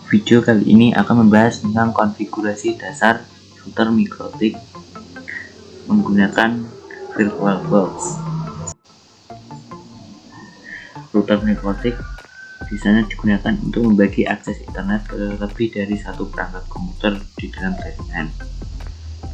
Video kali ini akan membahas tentang konfigurasi dasar router MikroTik menggunakan VirtualBox. Router MikroTik biasanya digunakan untuk membagi akses internet ke lebih dari satu perangkat komputer di dalam jaringan.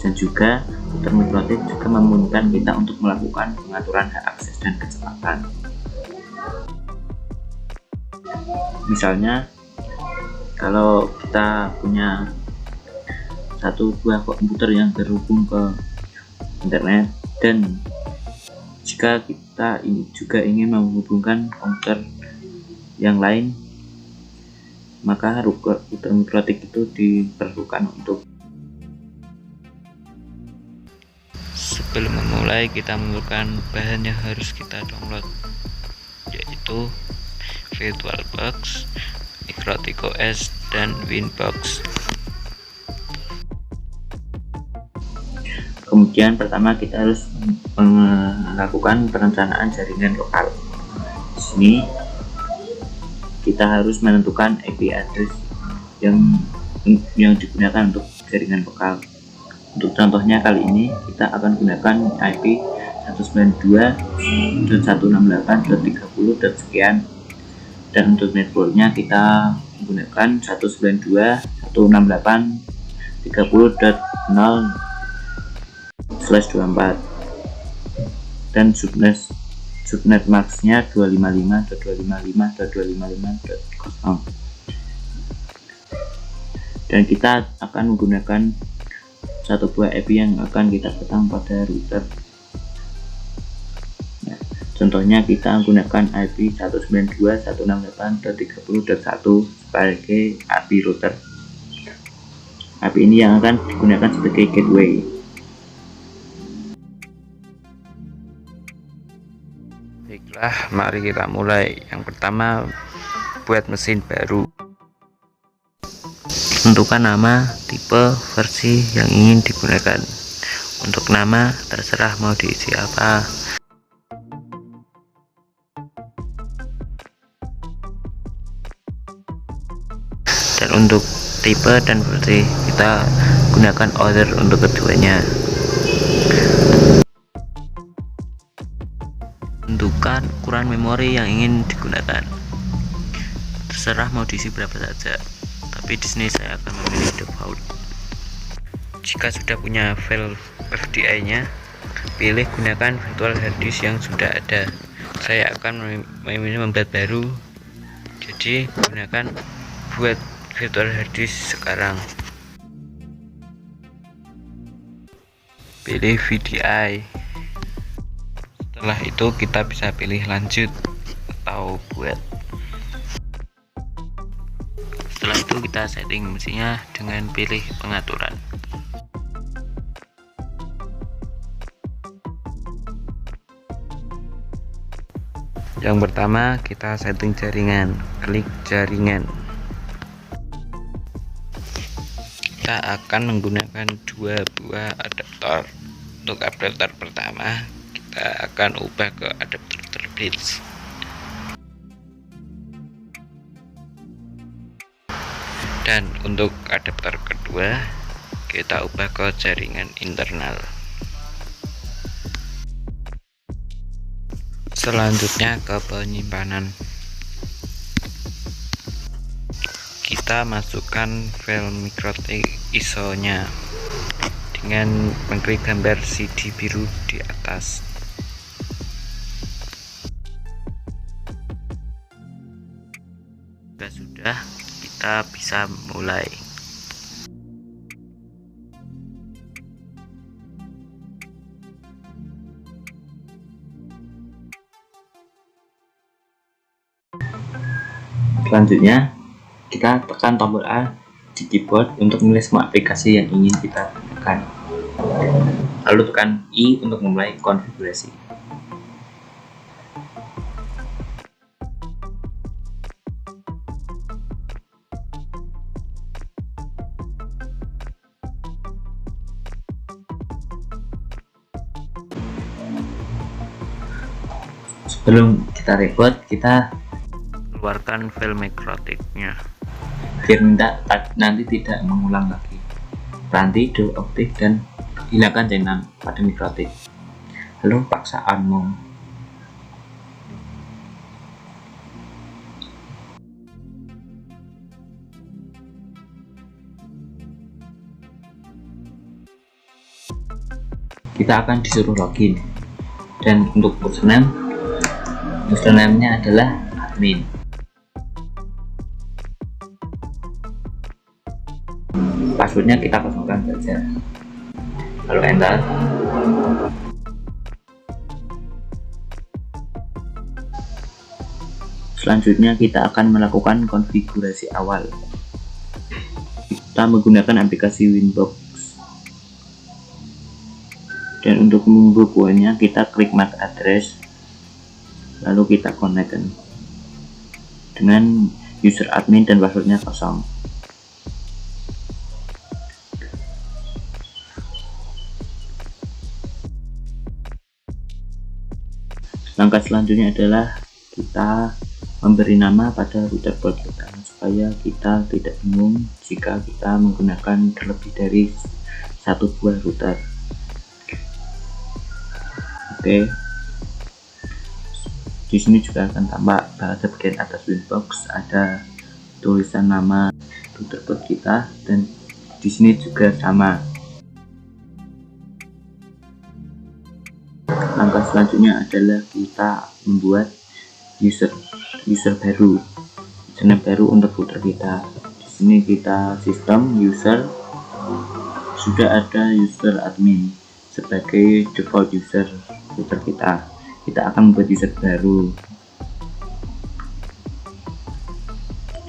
Dan juga router MikroTik juga memungkinkan kita untuk melakukan pengaturan hak akses dan kecepatan. Misalnya, kalau kita punya satu buah komputer yang terhubung ke internet, dan jika kita juga ingin menghubungkan komputer yang lain, maka router MikroTik itu diperlukan untuk. Sebelum memulai, kita memerlukan bahan yang harus kita download, yaitu VirtualBox, MikroTik OS, dan Winbox. Kemudian pertama kita harus melakukan perencanaan jaringan lokal. Di sini kita harus menentukan IP address yang digunakan untuk jaringan lokal. Untuk contohnya kali ini kita akan gunakan IP 192.168.30. sekian, dan untuk networknya kita menggunakan 192.168.30.0/24, dan subnet maxnya 255.255.255.0, dan kita akan menggunakan satu buah IP yang akan kita pasang pada router. Contohnya kita menggunakan IP 192.168.30.1 sebagai IP router. IP ini yang akan digunakan sebagai gateway. Baiklah, mari kita mulai. Yang pertama, buat mesin baru. Tentukan nama, tipe, versi yang ingin digunakan. Untuk nama, terserah mau diisi apa. Dan untuk tipe dan versi, kita gunakan order untuk keduanya. Tentukan ukuran memori yang ingin digunakan. Terserah mau diisi berapa saja, tapi di sini saya akan memilih default. Jika sudah punya file FDI-nya, pilih gunakan virtual hard disk yang sudah ada. Saya akan memilih membuat baru, jadi gunakan buat virtual hard disk sekarang. Pilih VDI. Setelah itu kita bisa pilih lanjut atau buat. Setelah itu kita setting mesinnya dengan pilih pengaturan. Yang pertama, kita setting jaringan. Klik jaringan. Kita akan menggunakan dua buah adaptor. Untuk adaptor pertama, kita akan ubah ke adaptor terbridge. Dan untuk adaptor kedua, kita ubah ke jaringan internal. Selanjutnya ke penyimpanan. Kita masukkan file MikroTik ISO-nya dengan mengklik gambar CD biru di atas. Jika sudah, kita bisa mulai. Selanjutnya kita tekan tombol A di keyboard untuk memilih semua aplikasi yang ingin kita tekan. Lalu tekan I untuk memulai konfigurasi. Sebelum kita repot, kita keluarkan file MikroTik-nya. biar nanti tidak mengulang lagi. Berhenti do aktif dan hilangkan channel pada mikrotik. Halo paksaanmu. Kita akan disuruh login, dan untuk username-nya adalah admin. Passwordnya kita kosongkan saja, lalu enter. Selanjutnya kita akan melakukan konfigurasi awal. Kita menggunakan aplikasi Winbox, dan untuk membukanya kita klik MAC address, lalu kita connect dengan user admin dan passwordnya kosong. Langkah selanjutnya adalah kita memberi nama pada router board kita, supaya kita tidak bingung jika kita menggunakan terlebih dari satu buah router. Oke. Di sini juga akan tampak pada bagian atas Winbox ada tulisan nama router board kita, dan di sini juga sama. Langkah selanjutnya adalah kita membuat user baru, username baru untuk router kita. Di sini kita sistem user, sudah ada user admin sebagai default user router kita. Kita akan membuat user baru,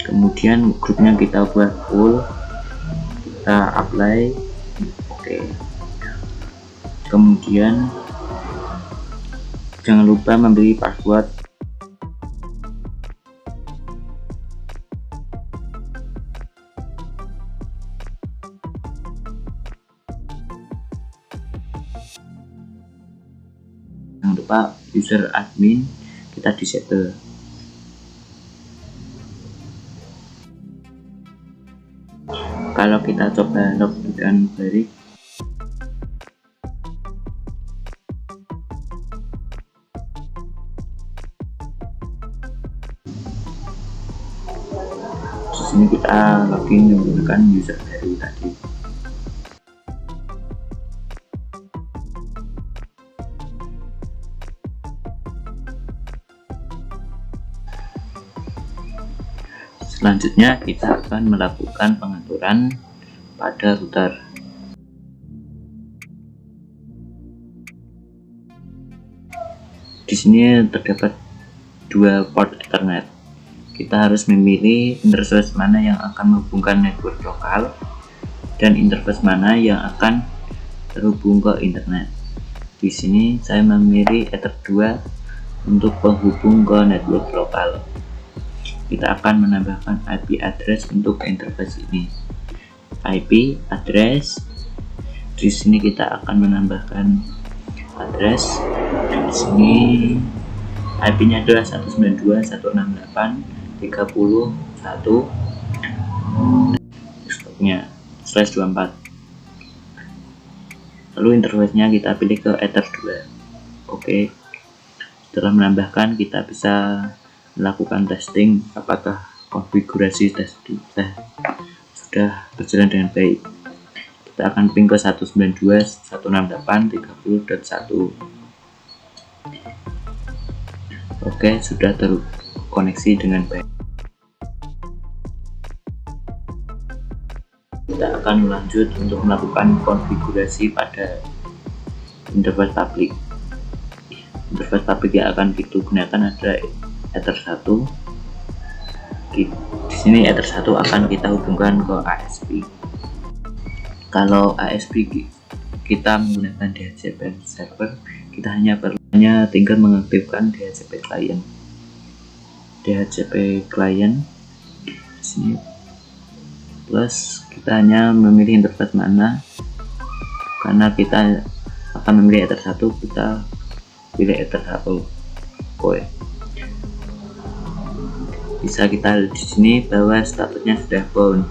kemudian grupnya kita buat full, kita apply. Oke. Kemudian jangan lupa memberi password. Jangan lupa user admin kita disable. Kalau kita coba login balik, di sini kita login menggunakan user baru tadi. Selanjutnya kita akan melakukan pengaturan pada router. Di sini terdapat dua port Ethernet. Kita harus memilih interface mana yang akan menghubungkan network lokal dan interface mana yang akan terhubung ke internet. Di sini saya memilih Ether 2 untuk penghubung ke network lokal. Kita akan menambahkan IP address untuk interface ini. IP address. Di sini kita akan menambahkan address. Di sini IP-nya adalah 192.168.30.1 desktopnya /24. Lalu interface-nya kita pilih ke Ether 2. Oke. Setelah menambahkan, kita bisa melakukan testing apakah konfigurasi tes sudah berjalan dengan baik. Kita akan ping ke 192.168.30.1. Oke, sudah terkoneksi dengan baik. Kita akan lanjut untuk melakukan konfigurasi pada interface public. Interface public yang akan kita gunakan adalah Ether 1. Di sini Ether 1 akan kita hubungkan ke ASP. Kalau ASP kita menggunakan DHCP server, kita hanya tinggal mengaktifkan DHCP client. DHCP client di sini plus kita hanya memilih interface mana, karena kita akan memilih Ether 1, kita pilih Ether 1. Oke. bisa kita lihat di sini bahwa statusnya sudah bound,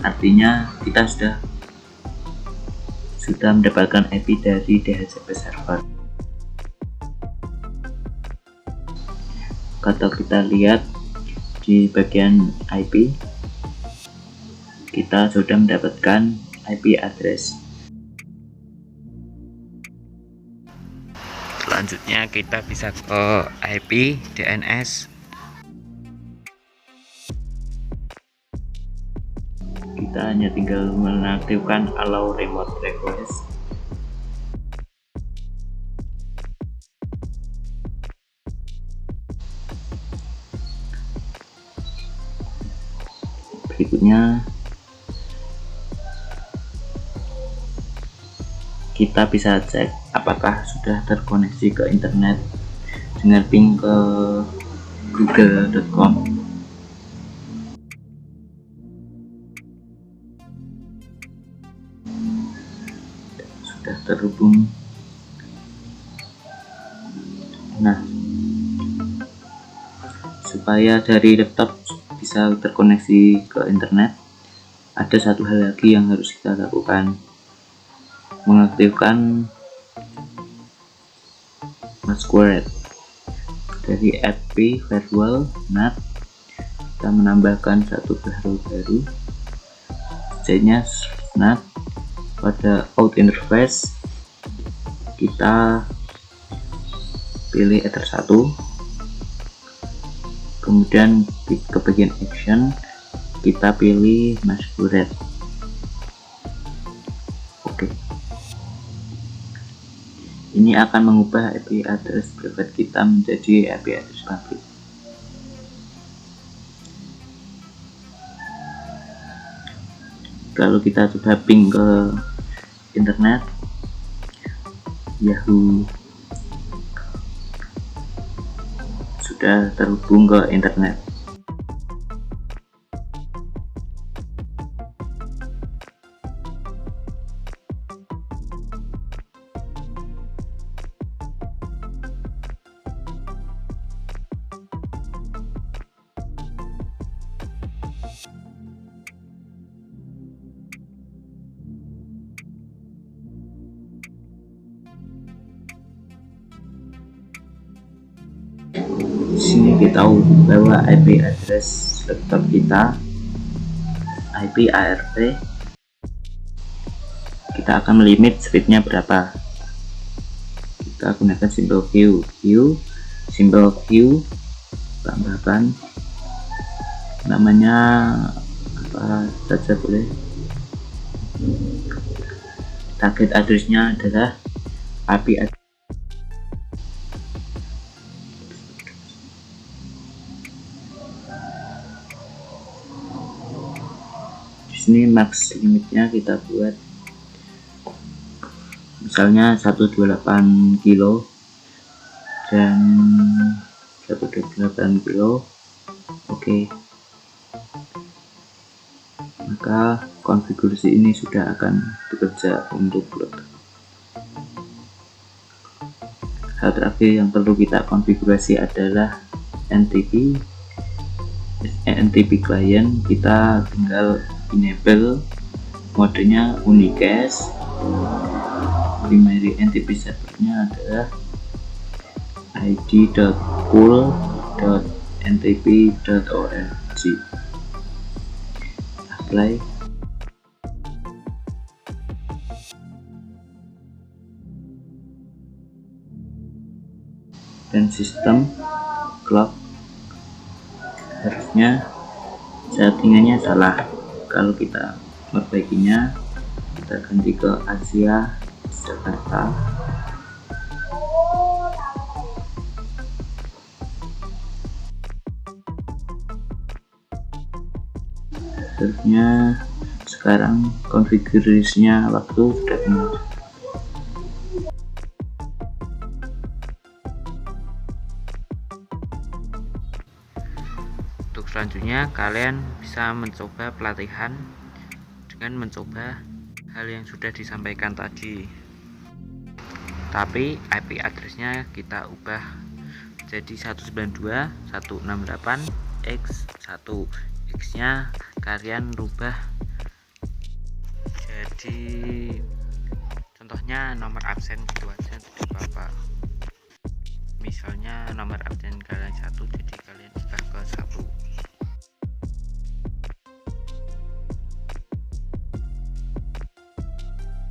artinya kita sudah mendapatkan IP dari DHCP server. Kalau kita lihat di bagian IP, kita sudah mendapatkan IP address. Selanjutnya kita bisa ke IP DNS. Kita hanya tinggal menaktifkan allow remote request. Berikutnya kita bisa cek apakah sudah terkoneksi ke internet dengan ping ke google.com. Sudah terhubung. Nah, supaya dari laptop bisa terkoneksi ke internet, ada satu hal lagi yang harus kita lakukan, mengaktifkan Masquerade dari fp firewall NAT. Kita menambahkan satu baru, nya NAT. Pada out interface kita pilih Ether 1, kemudian ke bagian action kita pilih Masquerade. Oke. Ini akan mengubah IP address private kita menjadi IP address public. Kalau kita coba ping ke internet, Yahoo sudah terhubung ke internet. Di sini kita tahu bahwa IP address laptop kita IP ARP, kita akan melimit speednya berapa. Kita gunakan simbol Q, tambahkan namanya apa saja boleh. Target addressnya adalah IP address. Ini max limitnya kita buat misalnya 128 kilo dan 128 kilo. Oke. Maka konfigurasi ini sudah akan bekerja untuk laptop. Hal terakhir yang perlu kita konfigurasi adalah NTP client. Kita tinggal enable modenya unicast. Primary NTP servernya adalah id.pool.ntp.org. Apply. Dan sistem clock harusnya settingannya salah. Kalau kita perbaikinya, kita ganti ke Asia Jakarta. Harusnya sekarang konfigurasinya waktu sudah benar. Untuk selanjutnya kalian bisa mencoba pelatihan dengan mencoba hal yang sudah disampaikan tadi, tapi IP addressnya kita ubah jadi 192.168 X 1. X nya kalian rubah jadi contohnya nomor absen gitu aja, tidak apa-apa. Misalnya nomor absen kalian 1, jadi kalian ubah ke 1.